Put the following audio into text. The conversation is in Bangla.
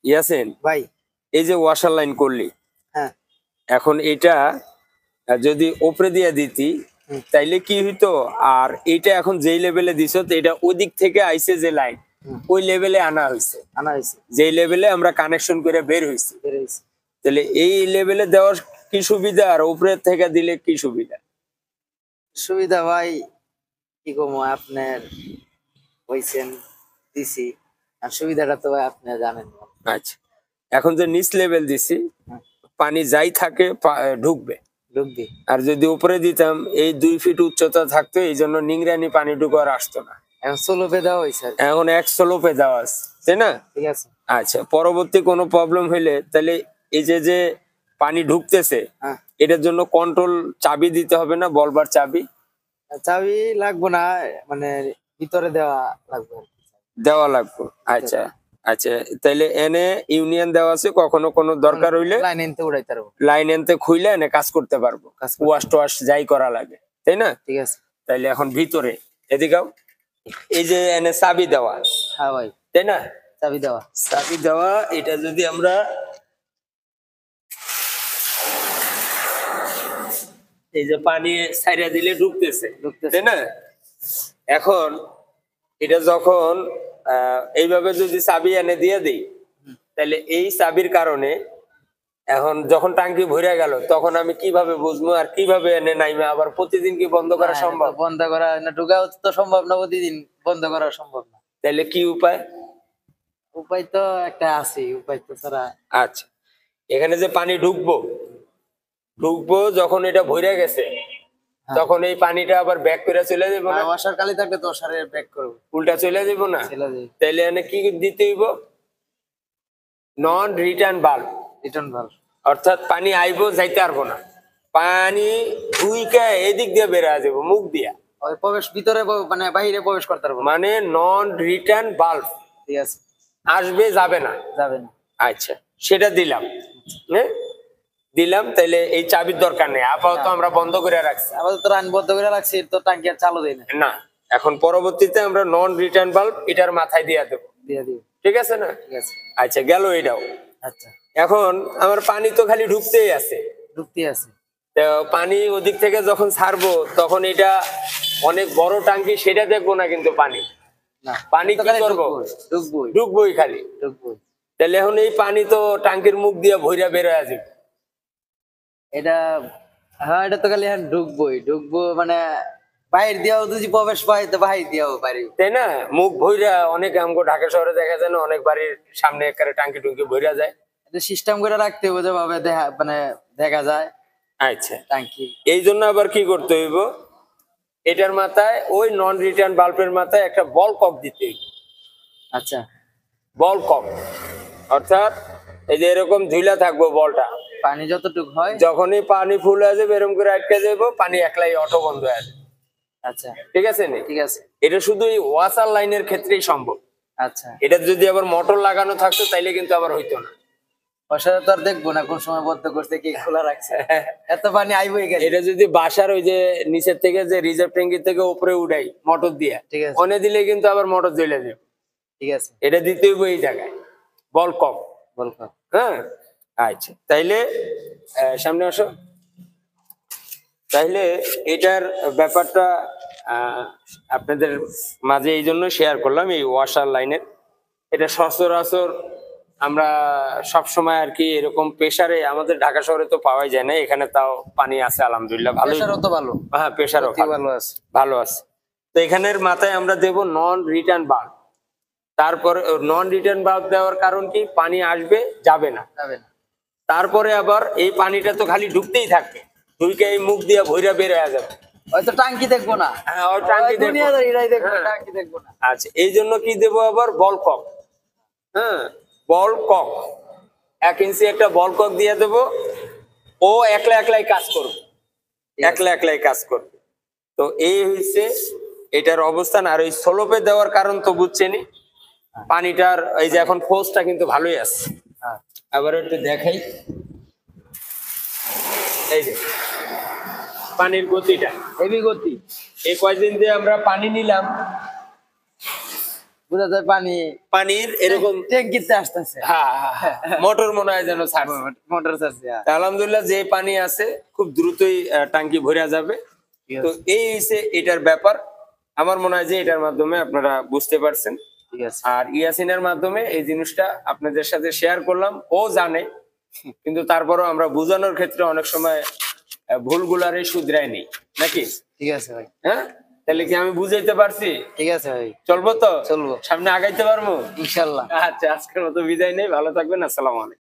ইয়াসিন ভাই এই যে ওয়াশার লাইন করলি, হ্যাঁ এখন এটা যদি উপরে দিয়ে দিতি তাইলে কি হইতো? আর এটা এখন যেই লেভেলে দিছ এটা ওদিক থেকে আইছে যে লাইন ওই লেভেলে আনা হয়েছে, যেই লেভেলে আমরা কানেকশন করে বের হয়েছি। তাহলে এই লেভেলে দেওয়ার কি সুবিধা আর উপরে থেকে দিলে কি সুবিধা? সুবিধা ভাই কি কমো আপনার হইছেন দিছি, আর সুবিধাটা তো ভাই আপনি জানেন। আচ্ছা, এখন যে নিচ লেভেল দিছি পানি যাই থাকে ঢুকবে, আর যদি উপরে দিতাম এই 2 ফিট উচ্চতা থাকতো, এই জন্য নিংরানি পানি ঢুকো আর আসতো না। এখন স্লোপে দেওয়া হয়েছে, এখন এক স্লোপে দেওয়া আছে, তাই না? ঠিক আছে। আচ্ছা, পরবর্তী কোনো প্রবলেম হইলে তাহলে এই যে যে পানি ঢুকতেছে এটার জন্য কন্ট্রোল চাবি দিতে হবে না? বলবার চাবি চাবি লাগবে না, মানে ভিতরে দেওয়া লাগবে। আচ্ছা আচ্ছা, তাইলে এনে ইউনিয়ন দেওয়া আছে, কখনো কোনো দরকার হইলে লাইন এনতে উড়াইতে পারবো, লাইন এনতে খুইলে এনে কাজ করতে পারবো, ওয়াশ টোয়াশ যাই করা লাগে, তাই না? ঠিক আছে। তাইলে এখন ভিতরে এদিকেও এই যে এনে চাবি দেওয়া, হ্যাঁ ভাই, তাই না? চাবি দেওয়া এটা যদি আমরা এই যে পানি ছাইরা দিলে ঢুকতেছে, তাই না? এখন এটা যখন এইভাবে যদি চাবি এনে দিয়ে দিই তাহলে এই চাবির কারণে এখন যখন টাঙ্কি ভরে গেল তখন আমি কিভাবে বুঝবো আর কিভাবে এনে নাইমে আবার প্রতিদিন কি বন্ধ করা সম্ভব? বন্ধ করা না, ঢুকাও তো সম্ভব না, প্রতিদিন বন্ধ করা সম্ভব না। তাহলে কি উপায়? উপায় তো একটা আছে, উপায় তো ছাড়া। আচ্ছা, এখানে যে পানি ঢুকবো যখন এটা ভরে গেছে তখন এই পানিটা আবার ব্যাক করে চলে যাবো না? ওয়াশার কালি থাকলে তো ওয়াশারে ব্যাক করব, উল্টা চলে যাবো না? তাহলে এনে কি দিতে হইব? নন রিটার্ন ভালভ। অর্থাৎ পানি আইবো যাইতে পারবো না, পানি ঢুইকা এদিক দিয়ে বের হয়ে যাবো মুখ দিয়া, প্রবেশ ভিতরে মানে বাইরে প্রবেশ করতে পারবো, মানে নন রিটার্ন ভালভ। ঠিক আছে, আসবে যাবে না। আচ্ছা, সেটা দিলাম, হ্যাঁ দিলাম। তাহলে এই চাবির দরকার নেই, আপাতত আমরা বন্ধ করে রাখছি, বন্ধ করে রাখছি, তো টাঙ্কি আর চালু দেই না। এখন পরবর্তীতে আমরা নন রিটার্ন ভালভ এটার মাথায় দিয়ে দেবো, ঠিক আছে না? ঠিক আছে। আচ্ছা, গেল এটাও। আচ্ছা, এখন আমার পানি তো খালি ঢুকতেই আছে, তো পানি ওদিক থেকে যখন ছাড়বো তখন এটা অনেক বড় টাঙ্কি, সেটা দেখবো না, কিন্তু পানি কি করবো? ঢুকবোই খালি। তাহলে এখন এই পানি তো টাঙ্কির মুখ দিয়ে ভইরা বের হয়ে যাবে। এটা হ্যাঁ, এটা তো খালি ঢুকবো মানে বাইরে দিয়েও যদি প্রবেশ পাই তো বাইরে দিয়েও পারি, তাই না? মুখ ভইরা অনেক আমগো ঢাকা শহরে দেখা যায় না, অনেক বাড়ির সামনে একেবারে টাঙ্কি টুঙ্কি ভইরা যায়। এটা সিস্টেম করে রাখতে হবে যেভাবে মানে দেখা যায়। আচ্ছা, টাঙ্কি এই জন্য আবার কি করতে হইব? এটার মাথায় ওই নন রিটার্ন বাল্বের মাথায় একটা বল কক দিতে হইব। আচ্ছা, বল কক অর্থাৎ এই যে এরকম ঝুলা থাকবো বলটা, পানি যতটুকু হয় যখনই পানি ফুল হয়ে যাবে এরকম করে আটকে যাবো, পানি একলাই অটো বন্ধ হয়ে যাবে। আচ্ছা, ঠিক আছে নি? ঠিক আছে। এটা শুধু এই ওয়াসার লাইনের ক্ষেত্রেই সম্ভব। আচ্ছা, এটা যদি আবার মোটর লাগানো থাকতো তাইলে কিন্তু আবার হইতো না। ওসারে তো আর দেখবো না কোন সময় বন্ধ করতে, কি খোলা রাখছে, এত পানি আইবই গেছে। এটা যদি বাসার ওই যে নিচের থেকে যে রিজার্ভ ট্যাঙ্কি থেকে উপরে উঠাই মোটর দিয়া, ঠিক আছে, অনে দিলে কিন্তু আবার মোটর জ্বলে যাবে। ঠিক আছে, এটা দিতে হইব এই জায়গায় বল কক। হ্যাঁ, আচ্ছা, তাইলে সামনে আসো। তাইলে এটার ব্যাপারটা আপনাদের মাঝে এই জন্য শেয়ার করলাম, এই ওয়াশার লাইনের। এটা সচরাচর আমরা সব সময় আর কি এরকম প্রেসারে আমাদের ঢাকা শহরে তো পাওয়াই যায় না, এখানে তাও পানি আছে আলহামদুলিল্লাহ, ভালো। হ্যাঁ, প্রেসারও ভালো আছে। তো এখানের মাথায় আমরা দেব নন রিটার্ন বাল্ব। তারপরে নন রিটার্ন বাল্ব দেওয়ার কারণ কি? পানি আসবে যাবে না। তারপরে আবার এই পানিটা তো খালি ঢুকতেই থাকবে, ঢুকে এই মুখ দিয়ে ভইরা বের হয়ে যাবে, হয়তো টাঙ্কি দেখবো না। হ্যাঁ, ওই টাঙ্কি দেখবো না। আচ্ছা, এই জন্য কি দেব আবার? বল কক। হ্যাঁ, বল কক 1 ইঞ্চি একটা বল কক দিয়ে দেব। ও একলাই কাজ করবে, তো এই হইছে এটার অবস্থান। আর ওই স্লোপে দেওয়ার কারণ তো বুঝছেনই, পানিটার এই যে এখন ফোর্সটা কিন্তু ভালোই আছে। আবার একটু দেখাই, এই যে পানির গতিটা, হেভি গতি। এই কয়েকদিন দিয়ে আমরা পানি নিলাম, বোঝা যায় পানি পানির এরকম ট্যাঙ্কিতে আসতেছে। হ্যাঁ হ্যাঁ, হ্যাঁ, মোটর মনে হয় যেন ছাড়ছে। মোটর চাচ্ছে। তা আলহামদুলিল্লাহ যে পানি আছে খুব দ্রুতই টাঙ্কি ভরে যাবে। ঠিক তো আছে, এই হচ্ছে এটার ব্যাপার। আমার মনে হয় যে এটার মাধ্যমে আপনারা বুঝতে পারছেন। ঠিক আছে। আর ইয়াসিনের মাধ্যমে এই জিনিসটা আপনাদের সাথে শেয়ার করলাম, ও জানে, কিন্তু তারপরও আমরা বোঝানোর ক্ষেত্রে অনেক সময় ভুলগুলারে শুধরাই নেই নাকি। ঠিক আছে ভাই। হ্যাঁ, তাহলে কি আমি বুঝাইতে পারছি? ঠিক আছে ভাই, চলবো তো? চলবো সামনে আগাইতে পারবো ইনশাল্লাহ। আচ্ছা, আজকের মতো বিদায় নেই, ভালো থাকবেন, আসসালামু আলাইকুম।